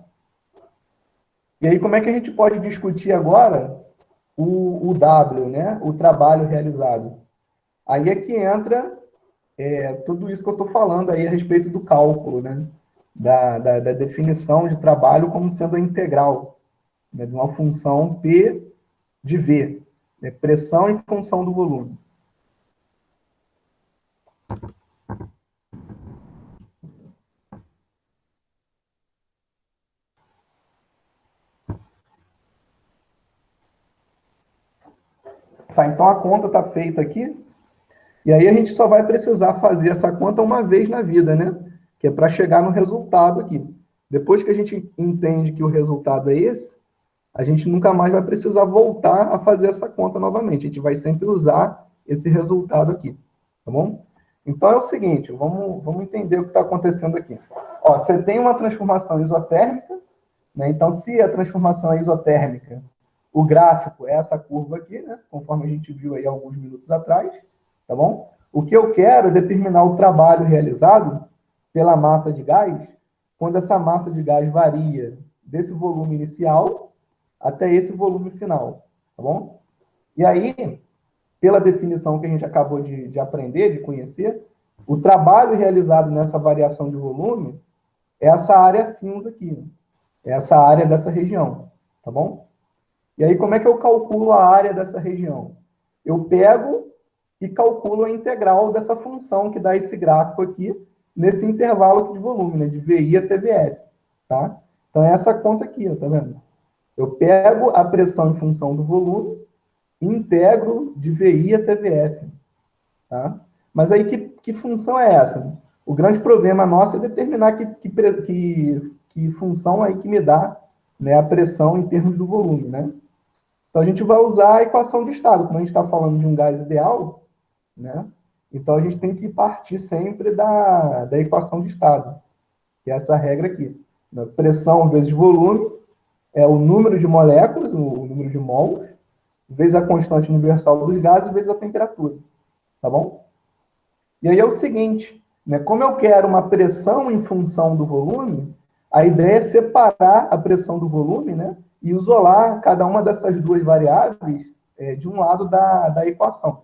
[SPEAKER 1] E aí, como é que a gente pode discutir agora o W, né? O trabalho realizado? Aí é que entra tudo isso que eu estou falando aí a respeito do cálculo, né? Da definição de trabalho como sendo a integral, né? De uma função P de V, né? Pressão em função do volume. Tá, então a conta está feita aqui, e aí a gente só vai precisar fazer essa conta uma vez na vida, né? Que é para chegar no resultado aqui. Depois que a gente entende que o resultado é esse, a gente nunca mais vai precisar voltar a fazer essa conta novamente. A gente vai sempre usar esse resultado aqui, tá bom? Então é o seguinte, vamos entender o que está acontecendo aqui. Ó, você tem uma transformação isotérmica, né? Então, se a transformação é isotérmica, o gráfico é essa curva aqui, né? Conforme a gente viu aí alguns minutos atrás, tá bom? O que eu quero é determinar o trabalho realizado pela massa de gás, quando essa massa de gás varia desse volume inicial até esse volume final, tá bom? E aí, pela definição que a gente acabou de aprender, de conhecer, o trabalho realizado nessa variação de volume é essa área cinza aqui, né? É essa área dessa região, tá bom? E aí, como é que eu calculo a área dessa região? Eu pego e calculo a integral dessa função que dá esse gráfico aqui, nesse intervalo aqui de volume, né, de VI até VF, tá? Então, é essa conta aqui, ó, tá vendo? Eu pego a pressão em função do volume e integro de VI até VF, tá? Mas aí, que função é essa? O grande problema nosso é determinar que função aí que me dá, né, a pressão em termos do volume, né? Então, a gente vai usar a equação de estado. Como a gente está falando de um gás ideal, né? Então, a gente tem que partir sempre da equação de estado, que é essa regra aqui. Né? Pressão vezes volume é o número de moléculas, o número de mols, vezes a constante universal dos gases, vezes a temperatura. Tá bom? E aí é o seguinte, né? Como eu quero uma pressão em função do volume, a ideia é separar a pressão do volume, né? E isolar cada uma dessas duas variáveis de um lado da equação,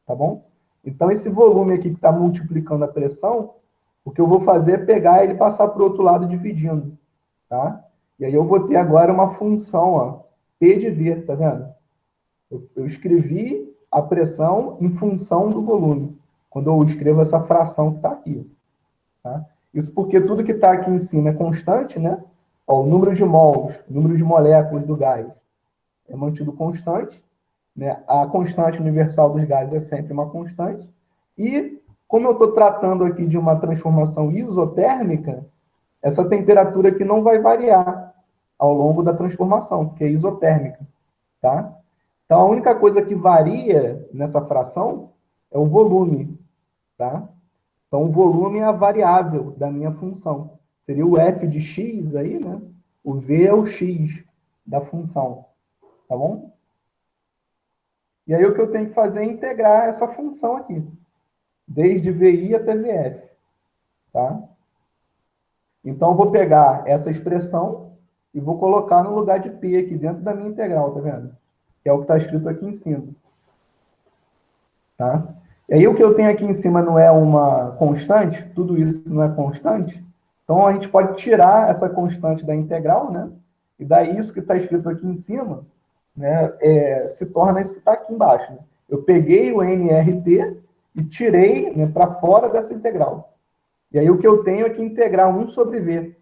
[SPEAKER 1] tá bom? Então, esse volume aqui que está multiplicando a pressão, o que eu vou fazer é pegar ele e passar para o outro lado dividindo, tá? E aí eu vou ter agora uma função, ó, P de V, tá vendo? Eu escrevi a pressão em função do volume, quando eu escrevo essa fração que está aqui, tá? Isso porque tudo que está aqui em cima é constante, né? Ó, o número de mols, o número de moléculas do gás é mantido constante, né? A constante universal dos gases é sempre uma constante. E, como eu estou tratando aqui de uma transformação isotérmica, essa temperatura aqui não vai variar ao longo da transformação, porque é isotérmica, tá? Então, a única coisa que varia nessa fração é o volume, tá? Então, o volume é a variável da minha função. Seria o f de x aí, né? O v é o x da função, tá bom? E aí o que eu tenho que fazer é integrar essa função aqui, desde VI até VF, tá? Então, eu vou pegar essa expressão e vou colocar no lugar de P aqui dentro da minha integral, tá vendo? Que é o que está escrito aqui em cima, tá? E aí o que eu tenho aqui em cima não é uma constante, tudo isso não é constante, então a gente pode tirar essa constante da integral, né? E daí isso que está escrito aqui em cima, né, se torna isso que está aqui embaixo. Né? Eu peguei o nRT e tirei, né, para fora dessa integral. E aí o que eu tenho é que integrar 1 sobre V.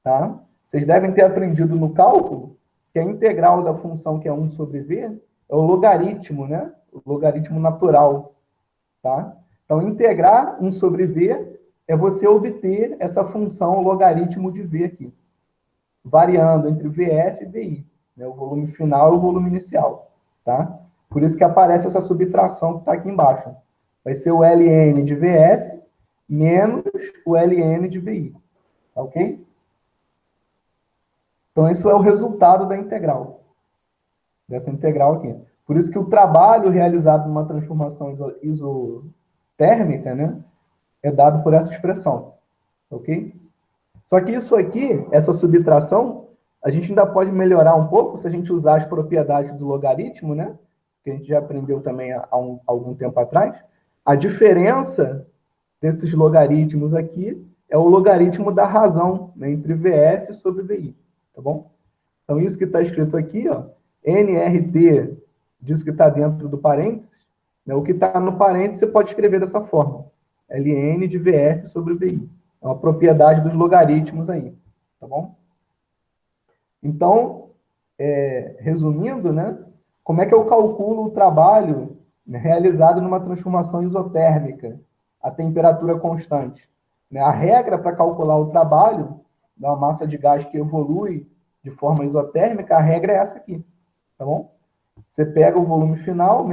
[SPEAKER 1] Tá? Vocês devem ter aprendido no cálculo que a integral da função que é 1 sobre V é o logaritmo, né? O logaritmo natural. Tá? Então, integrar 1 sobre V é você obter essa função logaritmo de V aqui, variando entre VF e VI, né? O volume final e o volume inicial. Tá? Por isso que aparece essa subtração que está aqui embaixo. Vai ser o ln de VF menos o ln de VI. Tá ok? Então, isso é o resultado da integral. Dessa integral aqui. Por isso que o trabalho realizado numa transformação isotérmica, né, é dado por essa expressão. Ok? Só que isso aqui, essa subtração, a gente ainda pode melhorar um pouco se a gente usar as propriedades do logaritmo, né? Que a gente já aprendeu também há algum tempo atrás. A diferença desses logaritmos aqui é o logaritmo da razão, né, entre VF sobre VI. Tá bom? Então, isso que está escrito aqui, ó, nRT, disso que está dentro do parênteses, né, o que está no parênteses você pode escrever dessa forma. ln de VF sobre VI. É uma propriedade dos logaritmos aí. Tá bom? Então, resumindo, né, como é que eu calculo o trabalho, né, realizado numa transformação isotérmica a temperatura constante? Né, a regra para calcular o trabalho da massa de gás que evolui de forma isotérmica, a regra é essa aqui, tá bom? Você pega o volume final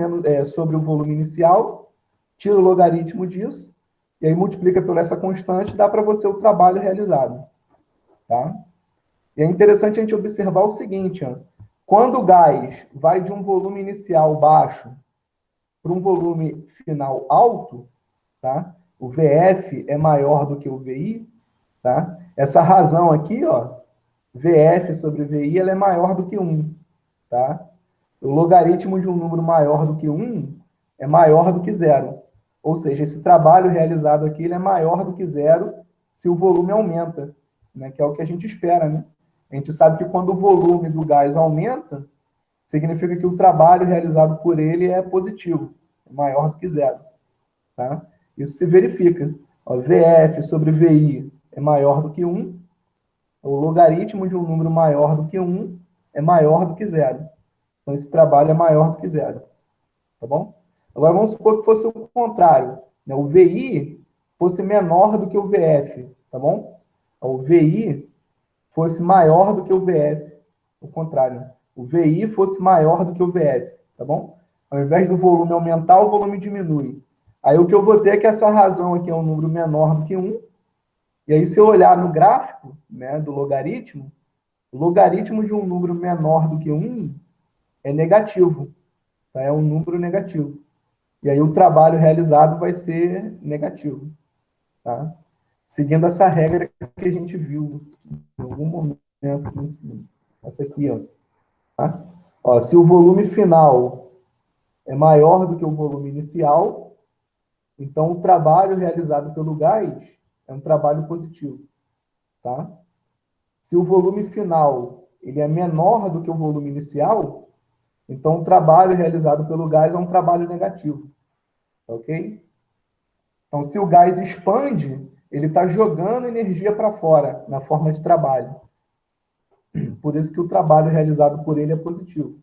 [SPEAKER 1] sobre o volume inicial, tira o logaritmo disso, e aí multiplica por essa constante, dá para você o trabalho realizado, tá? E é interessante a gente observar o seguinte, ó, quando o gás vai de um volume inicial baixo para um volume final alto, tá? O VF é maior do que o VI, tá? Essa razão aqui, ó, VF sobre VI ela é maior do que 1, tá? O logaritmo de um número maior do que 1 é maior do que zero. Ou seja, esse trabalho realizado aqui ele é maior do que zero se o volume aumenta, né? Que é o que a gente espera, né? A gente sabe que quando o volume do gás aumenta, significa que o trabalho realizado por ele é positivo, é maior do que zero. Tá? Isso se verifica. Ó, VF sobre VI é maior do que 1, o logaritmo de um número maior do que 1 é maior do que zero. Então, esse trabalho é maior do que zero. Tá bom? Agora, vamos supor que fosse o contrário. Né? O VI fosse menor do que o VF. Tá bom? O VI fosse maior do que o VF. O contrário. Né? O VI fosse maior do que o VF. Tá bom? Ao invés do volume aumentar, o volume diminui. Aí o que eu vou ter é que essa razão aqui é um número menor do que 1. E aí, se eu olhar no gráfico, né, do logaritmo, o logaritmo de um número menor do que 1 é negativo. Tá? É um número negativo. E aí o trabalho realizado vai ser negativo. Tá? Seguindo essa regra que a gente viu em algum momento. Essa aqui, ó. Tá? Ó, se o volume final é maior do que o volume inicial, então o trabalho realizado pelo gás é um trabalho positivo. Tá? Se o volume final ele é menor do que o volume inicial, então o trabalho realizado pelo gás é um trabalho negativo. Ok? Então, se o gás expande, ele está jogando energia para fora, na forma de trabalho. Por isso que o trabalho realizado por ele é positivo.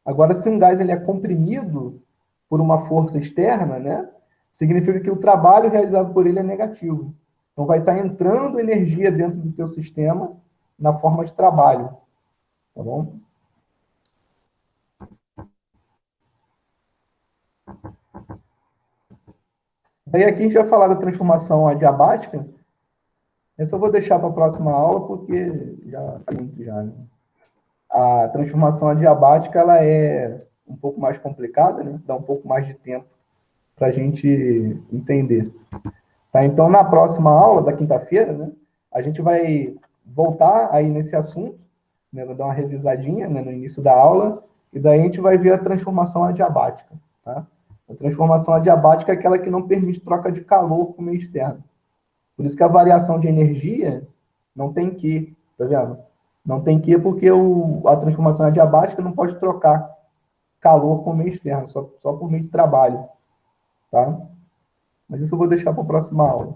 [SPEAKER 1] Agora, se um gás ele é comprimido por uma força externa, né, significa que o trabalho realizado por ele é negativo. Então, vai estar entrando energia dentro do teu sistema na forma de trabalho. Tá bom? Daí aqui a gente vai falar da transformação adiabática. Essa eu vou deixar para a próxima aula, porque já, né? A transformação adiabática ela é um pouco mais complicada, né? Dá um pouco mais de tempo para a gente entender. Tá? Então, na próxima aula, da quinta-feira, né, a gente vai voltar aí nesse assunto, né, vou dar uma revisadinha, né, no início da aula, e daí a gente vai ver a transformação adiabática. Tá? A transformação adiabática é aquela que não permite troca de calor com o meio externo. Por isso que a variação de energia não tem que, tá vendo? Não tem que porque a transformação adiabática não pode trocar calor com o meio externo, só por meio de trabalho, tá? Mas isso eu vou deixar para a próxima aula.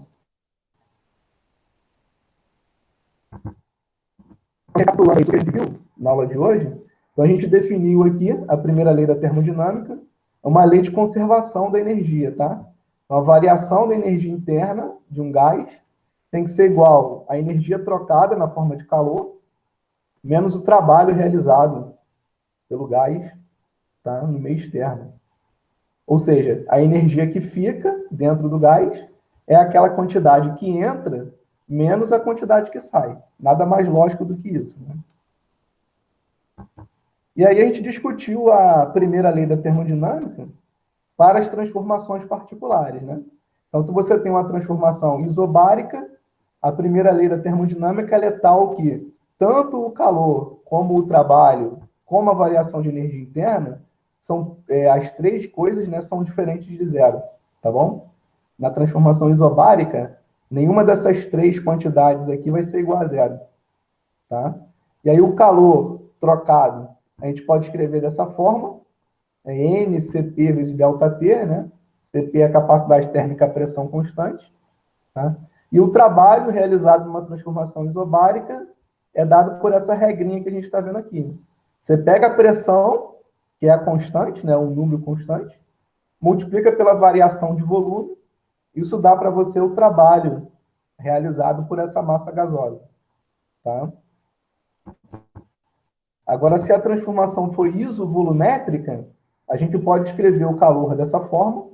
[SPEAKER 1] Recapitulando aí o que a gente viu na aula de hoje, então a gente definiu aqui a primeira lei da termodinâmica, é uma lei de conservação da energia, tá? Então, a variação da energia interna de um gás tem que ser igual à energia trocada na forma de calor, menos o trabalho realizado pelo gás, tá, no meio externo. Ou seja, a energia que fica dentro do gás é aquela quantidade que entra menos a quantidade que sai. Nada mais lógico do que isso. Né? E aí a gente discutiu a primeira lei da termodinâmica para as transformações particulares. Né? Então, se você tem uma transformação isobárica, a primeira lei da termodinâmica é tal que tanto o calor, como o trabalho, como a variação de energia interna, são as três coisas, né, são diferentes de zero, tá bom? Na transformação isobárica, nenhuma dessas três quantidades aqui vai ser igual a zero, tá? E aí o calor trocado, a gente pode escrever dessa forma, é N Cp vezes ΔT, né? Cp é a capacidade térmica a pressão constante, tá? E o trabalho realizado numa transformação isobárica é dado por essa regrinha que a gente está vendo aqui. Você pega a pressão, que é a constante, né, um número constante, multiplica pela variação de volume, isso dá para você o trabalho realizado por essa massa gasosa. Tá? Agora, se a transformação for isovolumétrica, a gente pode escrever o calor dessa forma.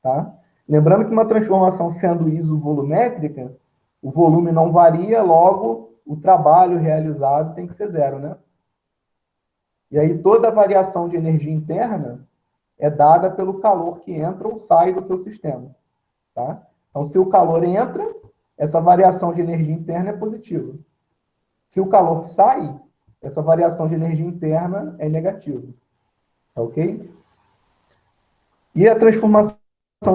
[SPEAKER 1] Tá? Lembrando que uma transformação sendo isovolumétrica, o volume não varia, logo o trabalho realizado tem que ser zero, né? E aí toda a variação de energia interna é dada pelo calor que entra ou sai do teu sistema. Tá? Então, se o calor entra, essa variação de energia interna é positiva. Se o calor sai, essa variação de energia interna é negativa. Tá ok? E a transformação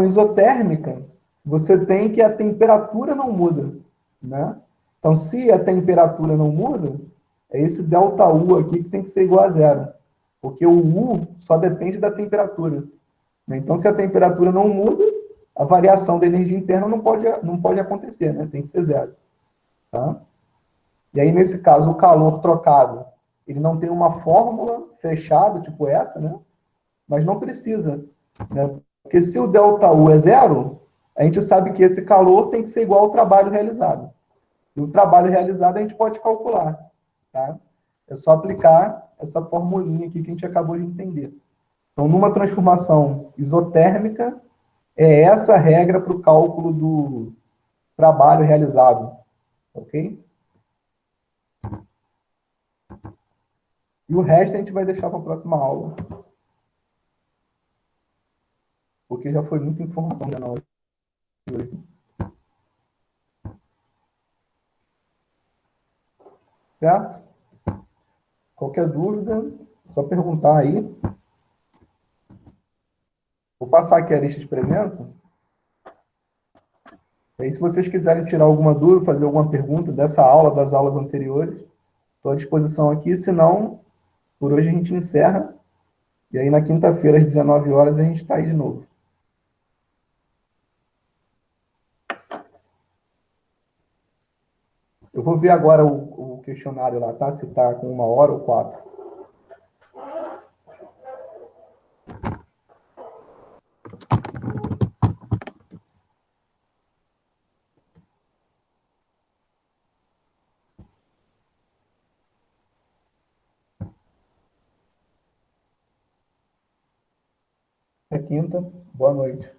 [SPEAKER 1] isotérmica, você tem que a temperatura não muda, né? Então, se a temperatura não muda, é esse ΔU aqui que tem que ser igual a zero, porque o U só depende da temperatura. Né? Então, se a temperatura não muda, a variação da energia interna não pode acontecer, né? Tem que ser zero. Tá? E aí, nesse caso, o calor trocado, ele não tem uma fórmula fechada, tipo essa, né? Mas não precisa, né? Porque se o ΔU é zero, a gente sabe que esse calor tem que ser igual ao trabalho realizado. E o trabalho realizado a gente pode calcular. Tá? É só aplicar essa formulinha aqui que a gente acabou de entender. Então, numa transformação isotérmica, é essa a regra para o cálculo do trabalho realizado. Ok? E o resto a gente vai deixar para a próxima aula. Porque já foi muita informação já na hora de hoje. Certo? Qualquer dúvida, só perguntar aí. Vou passar aqui a lista de presença. E aí, se vocês quiserem tirar alguma dúvida, fazer alguma pergunta dessa aula, das aulas anteriores, estou à disposição aqui. Se não, por hoje a gente encerra. E aí, na quinta-feira, às 19 horas, a gente está aí de novo. Eu vou ver agora o questionário lá, tá? Se está com 1 hora ou 4. É quinta. Boa noite.